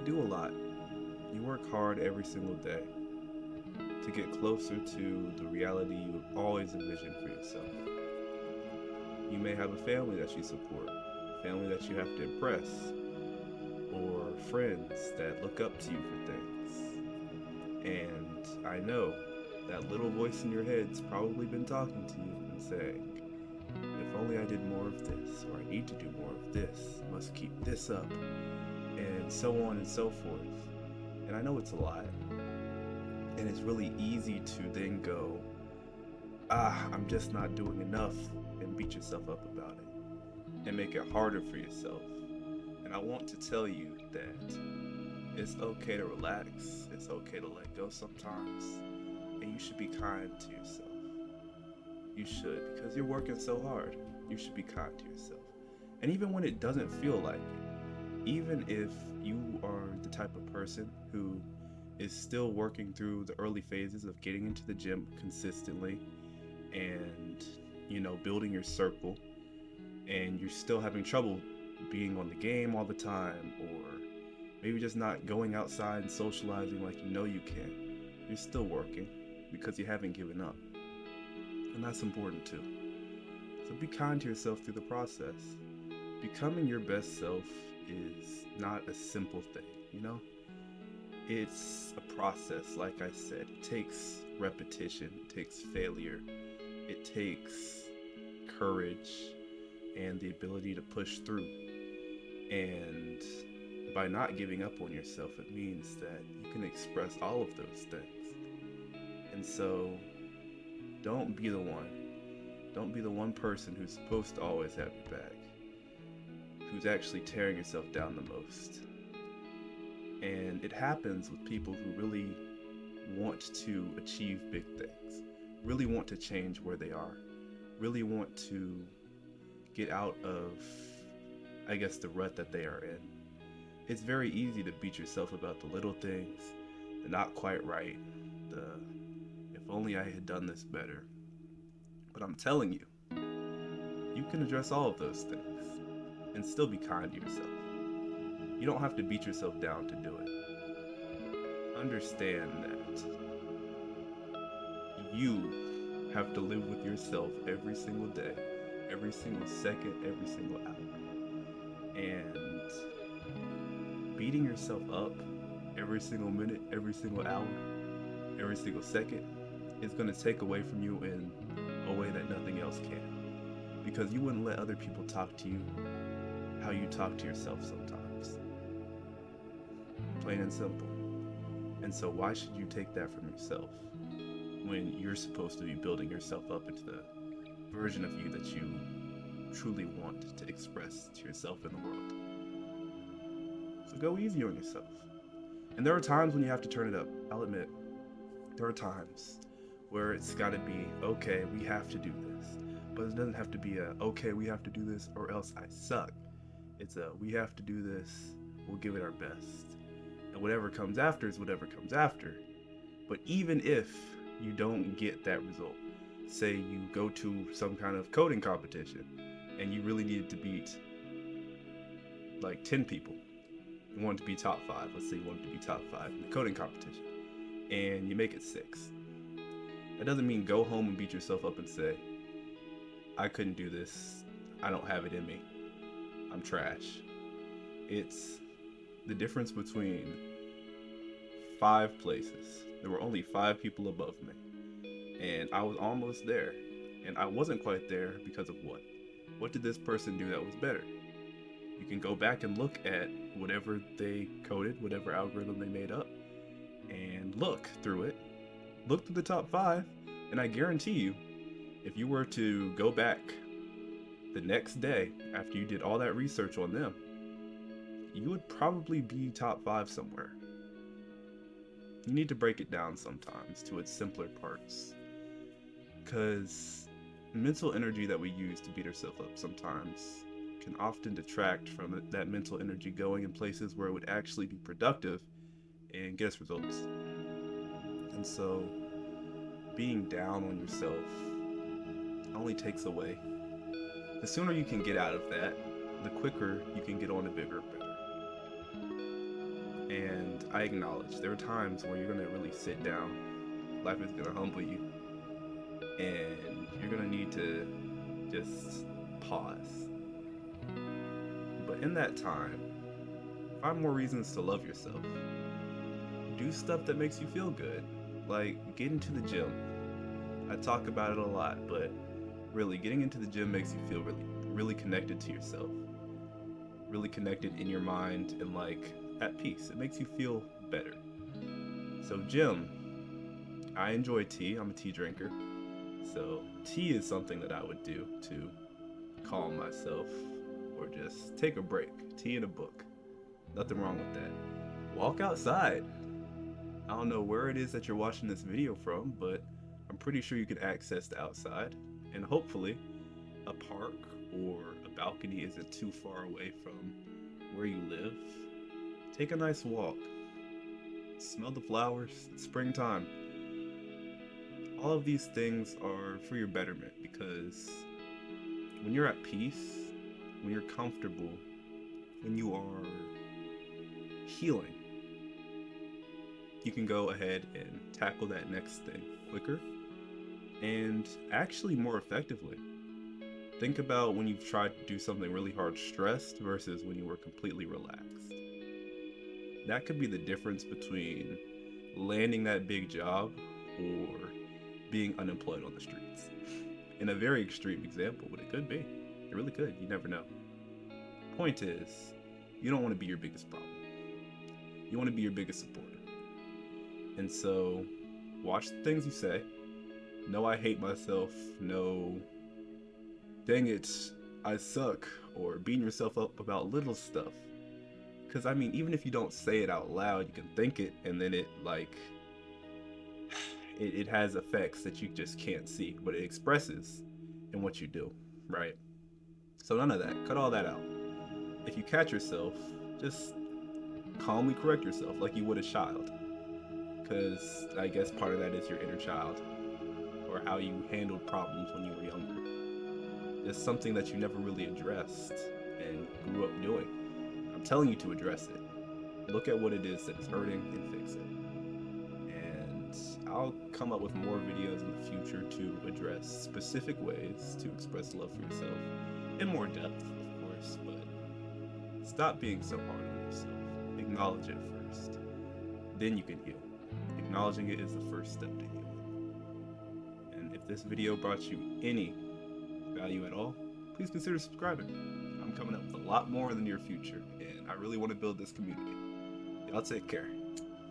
do a lot. You work hard every single day to get closer to the reality you always envisioned for yourself. You may have a family that you support, a family that you have to impress, or friends that look up to you for things. And I know that little voice in your head's probably been talking to you and saying, if only I did more of this, or I need to do more of this, must keep this up, and so on and so forth. And I know it's a lot, and it's really easy to then go, I'm just not doing enough, and beat yourself up about it, and make it harder for yourself. And I want to tell you that it's okay to relax, it's okay to let go sometimes, and you should be kind to yourself. You should, because you're working so hard. You should be kind to yourself. And even when it doesn't feel like it, even if you are the type of person who is still working through the early phases of getting into the gym consistently and, building your circle, and you're still having trouble being on the game all the time, or maybe just not going outside and socializing like you know you can, you're still working because you haven't given up. And that's important too. So be kind to yourself through the process. Becoming your best self is not a simple thing. It's a process, like I said. It takes repetition, it takes failure, it takes courage and the ability to push through. And by not giving up on yourself, it means that you can express all of those things. And so don't be the one. Don't be the one person who's supposed to always have your back, who's actually tearing yourself down the most. And it happens with people who really want to achieve big things, really want to change where they are, really want to get out of, the rut that they are in. It's very easy to beat yourself about the little things, the not quite right, the if only I had done this better. But I'm telling you, you can address all of those things and still be kind to yourself. You don't have to beat yourself down to do it. Understand that you have to live with yourself every single day, every single second, every single hour. And beating yourself up every single minute, every single hour, every single second is going to take away from you in a way that nothing else can. Because you wouldn't let other people talk to you how you talk to yourself sometimes. Plain and simple. And so why should you take that from yourself when you're supposed to be building yourself up into the version of you that you truly want to express to yourself in the world? So go easy on yourself. And there are times when you have to turn it up. I'll admit, there are times where it's got to be, okay, we have to do this. But it doesn't have to be okay, we have to do this or else I suck. It's we have to do this, we'll give it our best. And whatever comes after is whatever comes after. But even if you don't get that result, say you go to some kind of coding competition and you really needed to beat like 10 people. You want to be top 5. Let's say you want to be top 5 in the coding competition. And you make it 6. That doesn't mean go home and beat yourself up and say, I couldn't do this. I don't have it in me. I'm trash. It's the difference between 5 places. There were only 5 people above me. And I was almost there. And I wasn't quite there because of what? What did this person do that was better? You can go back and look at whatever they coded, whatever algorithm they made up, and look through it. Look through the top 5, and I guarantee you, if you were to go back the next day after you did all that research on them, you would probably be top 5 somewhere. You need to break it down sometimes to its simpler parts. Because mental energy that we use to beat ourselves up sometimes can often detract from that mental energy going in places where it would actually be productive and get us results. And so being down on yourself only takes away. The sooner you can get out of that, the quicker you can get on to bigger and better. And I acknowledge there are times where you're gonna really sit down. Life is gonna humble you, and you're gonna need to just pause. But in that time, find more reasons to love yourself. Do stuff that makes you feel good, like get into the gym. I talk about it a lot, but really, getting into the gym makes you feel really connected to yourself, really connected in your mind, and like at peace. It makes you feel better. So, gym, I enjoy tea. I'm a tea drinker. So, tea is something that I would do to calm myself or just take a break. Tea and a book. Nothing wrong with that. Walk outside. I don't know where it is that you're watching this video from, but I'm pretty sure you can access the outside. And hopefully, a park or a balcony isn't too far away from where you live. Take a nice walk. Smell the flowers. It's springtime. All of these things are for your betterment because when you're at peace, when you're comfortable, when you are healing, you can go ahead and tackle that next thing quicker and actually more effectively. Think about when you've tried to do something really hard stressed versus when you were completely relaxed. That could be the difference between landing that big job or being unemployed on the streets. In a very extreme example, but it could be. It really could. You never know. Point is, you don't want to be your biggest problem. You want to be your biggest supporter. And so, watch the things you say. No, I hate myself. No, dang it, I suck. Or beating yourself up about little stuff. Because, I mean, even if you don't say it out loud, you can think it, and then it has effects that you just can't see, but it expresses in what you do, right? So none of that. Cut all that out. If you catch yourself, just calmly correct yourself like you would a child. Because I guess part of that is your inner child, or how you handled problems when you were younger. It's something that you never really addressed and grew up doing. I'm telling you to address it. Look at what it is that is hurting and fix it. And I'll come up with more videos in the future to address specific ways to express love for yourself in more depth, of course, but stop being so hard on yourself. Acknowledge it first. Then you can heal. Acknowledging it is the first step to healing. And if this video brought you any value at all, please consider subscribing. I'm coming up with a lot more in the near future, and I really want to build this community. Y'all take care.